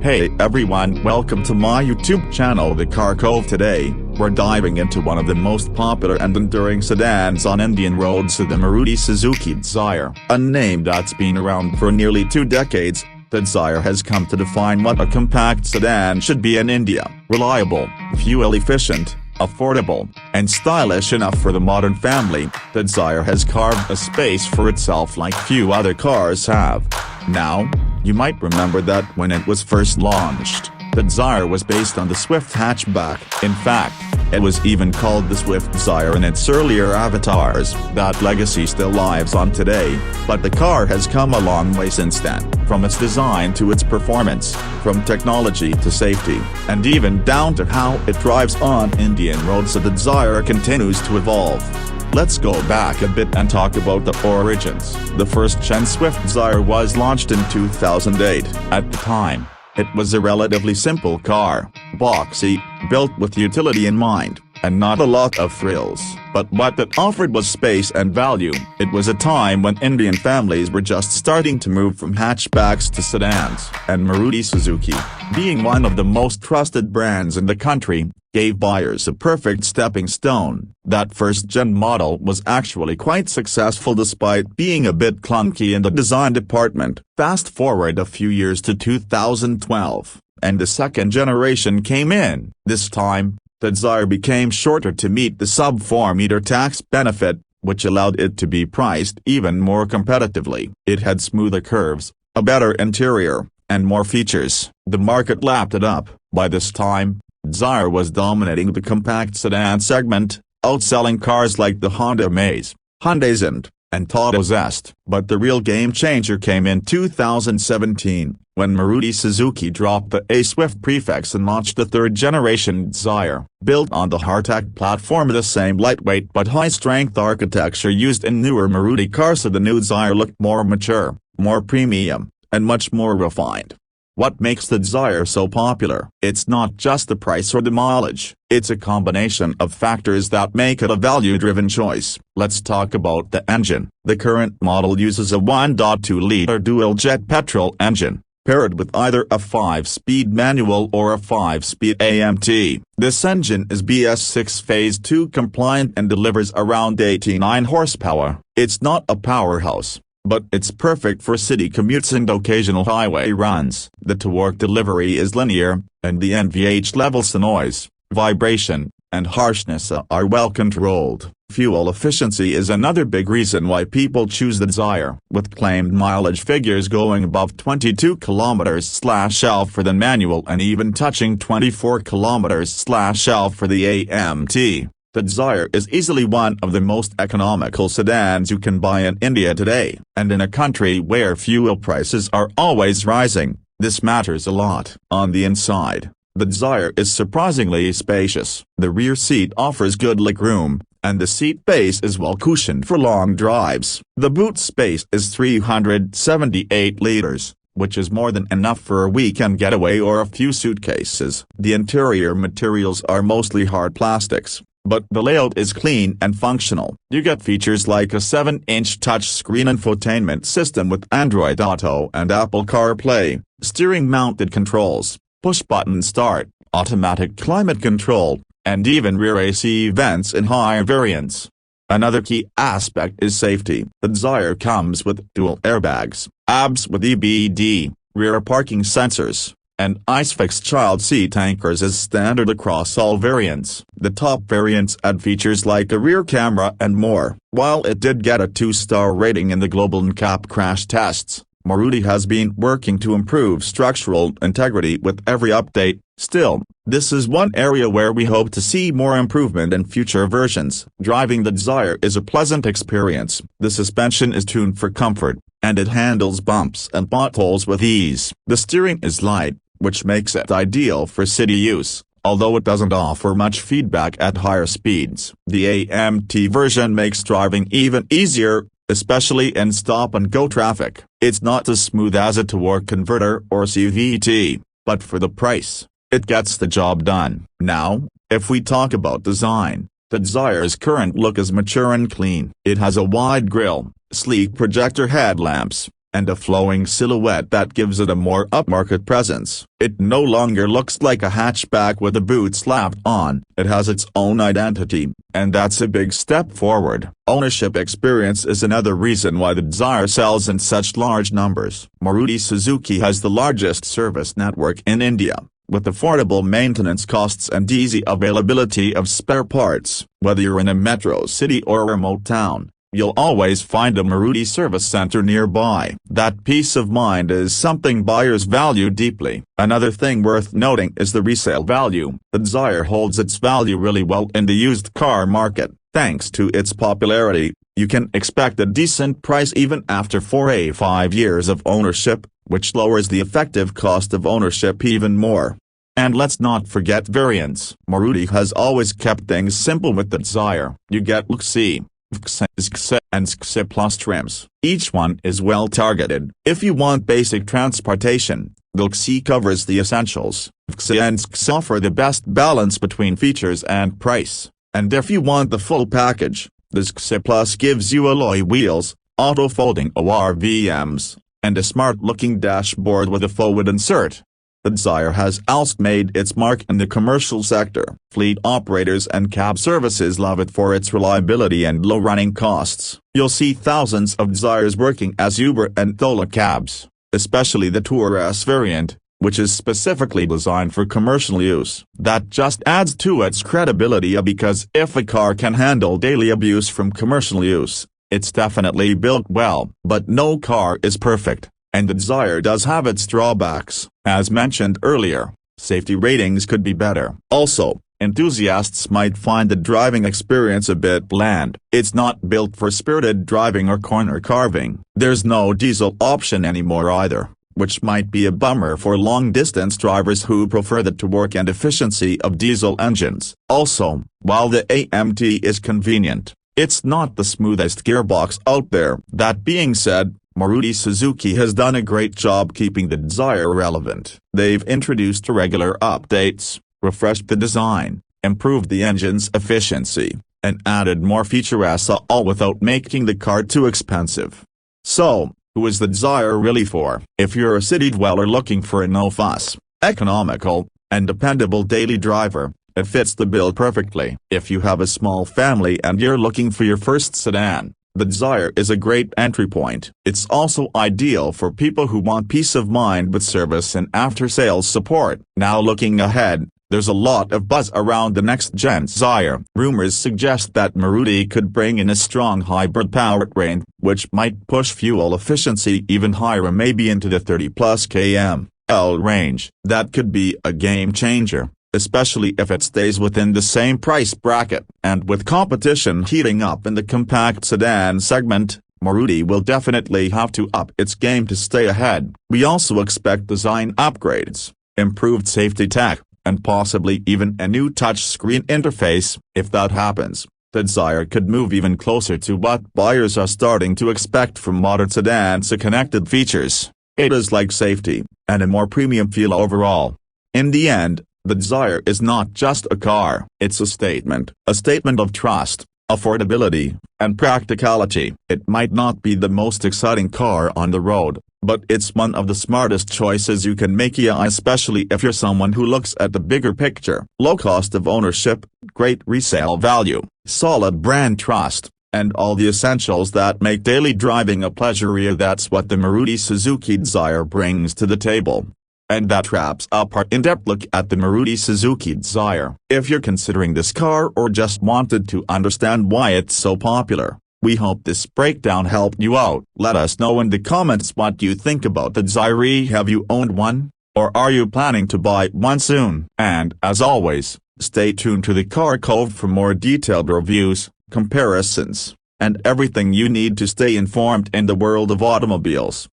Hey everyone, welcome to my YouTube channel The Car Cove. Today, we're diving into one of the most popular and enduring sedans on Indian roads, the Maruti Suzuki Dzire. A name that's been around for nearly 2 decades, the Dzire has come to define what a compact sedan should be in India. Reliable, fuel-efficient, affordable, and stylish enough for the modern family, the Dzire has carved a space for itself like few other cars have. Now, you might remember that when it was first launched, the Dzire was based on the Swift hatchback. In fact, it was even called the Swift Dzire in its earlier avatars. That legacy still lives on today, but the car has come a long way since then, from its design to its performance, from technology to safety, and even down to how it drives on Indian roads. So the Dzire continues to evolve. Let's go back a bit and talk about the origins. The first-gen Swift Dzire was launched in 2008. At the time, it was a relatively simple car, boxy, built with utility in mind, and not a lot of thrills. But what it offered was space and value. It was a time when Indian families were just starting to move from hatchbacks to sedans, and Maruti Suzuki, being one of the most trusted brands in the country, gave buyers a perfect stepping stone. That first-gen model was actually quite successful despite being a bit clunky in the design department. Fast forward a few years to 2012, and the second generation came in. This time, the Dzire became shorter to meet the sub-4-meter tax benefit, which allowed it to be priced even more competitively. It had smoother curves, a better interior, and more features. The market lapped it up. By this time, Dzire was dominating the compact sedan segment, outselling cars like the Honda Amaze, Hyundai Zend, and Tata Zest. But the real game changer came in 2017, when Maruti Suzuki dropped the A-Swift prefix and launched the third-generation Dzire. Built on the hardtech platform, the same lightweight but high-strength architecture used in newer Maruti cars, so the new Dzire looked more mature, more premium, and much more refined. What makes the Dzire so popular? It's not just the price or the mileage, it's a combination of factors that make it a value-driven choice. Let's talk about the engine. The current model uses a 1.2-liter dual-jet petrol engine, paired with either a 5-speed manual or a 5-speed AMT. This engine is BS6 Phase 2 compliant and delivers around 89 horsepower. It's not a powerhouse, but it's perfect for city commutes and occasional highway runs. The torque delivery is linear, and the NVH levels, the noise, vibration, and harshness are well controlled. Fuel efficiency is another big reason why people choose the Dzire, with claimed mileage figures going above 22 km/L for the manual and even touching 24 km/L for the AMT. The Dzire is easily one of the most economical sedans you can buy in India today, and in a country where fuel prices are always rising, this matters a lot. On the inside, the Dzire is surprisingly spacious. The rear seat offers good legroom, and the seat base is well cushioned for long drives. The boot space is 378 liters, which is more than enough for a weekend getaway or a few suitcases. The interior materials are mostly hard plastics, but the layout is clean and functional. You get features like a 7-inch touchscreen infotainment system with Android Auto and Apple CarPlay, steering-mounted controls, push-button start, automatic climate control, and even rear AC vents in higher variants. Another key aspect is safety. The Dzire comes with dual airbags, ABS with EBD, rear parking sensors, and ISOFIX child seat anchors as standard across all variants. The top variants add features like a rear camera and more. While it did get a 2-star rating in the global NCAP crash tests, Maruti has been working to improve structural integrity with every update. Still, this is one area where we hope to see more improvement in future versions. Driving the Dzire is a pleasant experience. The suspension is tuned for comfort, and it handles bumps and potholes with ease. The steering is light, which makes it ideal for city use, although it doesn't offer much feedback at higher speeds. The AMT version makes driving even easier, especially in stop-and-go traffic. It's not as smooth as a torque converter or CVT, but for the price, it gets the job done. Now, if we talk about design, the Dzire's current look is mature and clean. It has a wide grille, sleek projector headlamps, and a flowing silhouette that gives it a more upmarket presence. It no longer looks like a hatchback with a boot slapped on. It has its own identity, and that's a big step forward. Ownership experience is another reason why the Dzire sells in such large numbers. Maruti Suzuki has the largest service network in India, with affordable maintenance costs and easy availability of spare parts. Whether you're in a metro city or a remote town, you'll always find a Maruti service center nearby. That peace of mind is something buyers value deeply. Another thing worth noting is the resale value. The Dzire holds its value really well in the used car market. Thanks to its popularity, you can expect a decent price even after 4 to 5 years of ownership, which lowers the effective cost of ownership even more. And let's not forget variants. Maruti has always kept things simple with the Dzire. You get XE, XE, and XE Plus trims. Each one is well targeted. If you want basic transportation, the XE covers the essentials. XE and XE offer the best balance between features and price. And if you want the full package, the XE Plus gives you alloy wheels, auto-folding ORVMs, and a smart-looking dashboard with a forward insert. The Dzire has also made its mark in the commercial sector. Fleet operators and cab services love it for its reliability and low running costs. You'll see thousands of Dzires working as Uber and Ola cabs, especially the Tour S variant, which is specifically designed for commercial use. That just adds to its credibility because if a car can handle daily abuse from commercial use, it's definitely built well. But no car is perfect, and the Dzire does have its drawbacks. As mentioned earlier, safety ratings could be better. Also, enthusiasts might find the driving experience a bit bland. It's not built for spirited driving or corner carving. There's no diesel option anymore either, which might be a bummer for long-distance drivers who prefer the torque and efficiency of diesel engines. Also, while the AMT is convenient, it's not the smoothest gearbox out there. That being said, Maruti Suzuki has done a great job keeping the Dzire relevant. They've introduced regular updates, refreshed the design, improved the engine's efficiency, and added more features, all without making the car too expensive. So, who is the Dzire really for? If you're a city dweller looking for a no-fuss, economical, and dependable daily driver, it fits the bill perfectly. If you have a small family and you're looking for your first sedan, the Dzire is a great entry point. It's also ideal for people who want peace of mind with service and after-sales support. Now looking ahead, there's a lot of buzz around the next-gen Dzire. Rumors suggest that Maruti could bring in a strong hybrid powertrain, which might push fuel efficiency even higher, maybe into the 30+ km/h range. That could be a game-changer, especially if it stays within the same price bracket. And with competition heating up in the compact sedan segment, Maruti will definitely have to up its game to stay ahead. We also expect design upgrades, improved safety tech, and possibly even a new touchscreen interface. If that happens, the Dzire could move even closer to what buyers are starting to expect from modern sedans: connected features, ADAS like safety, and a more premium feel overall. In the end, the Dzire is not just a car. It's a statement of trust, affordability, and practicality. It might not be the most exciting car on the road, but it's one of the smartest choices you can make, especially if you're someone who looks at the bigger picture. Low cost of ownership, great resale value, solid brand trust, and all the essentials that make daily driving a pleasure. That's what the Maruti Suzuki Dzire brings to the table. And that wraps up our in-depth look at the Maruti Suzuki Dzire. If you're considering this car or just wanted to understand why it's so popular, we hope this breakdown helped you out. Let us know in the comments what you think about the Dzire. Have you owned one? Or are you planning to buy one soon? And as always, stay tuned to the Car Cove for more detailed reviews, comparisons, and everything you need to stay informed in the world of automobiles.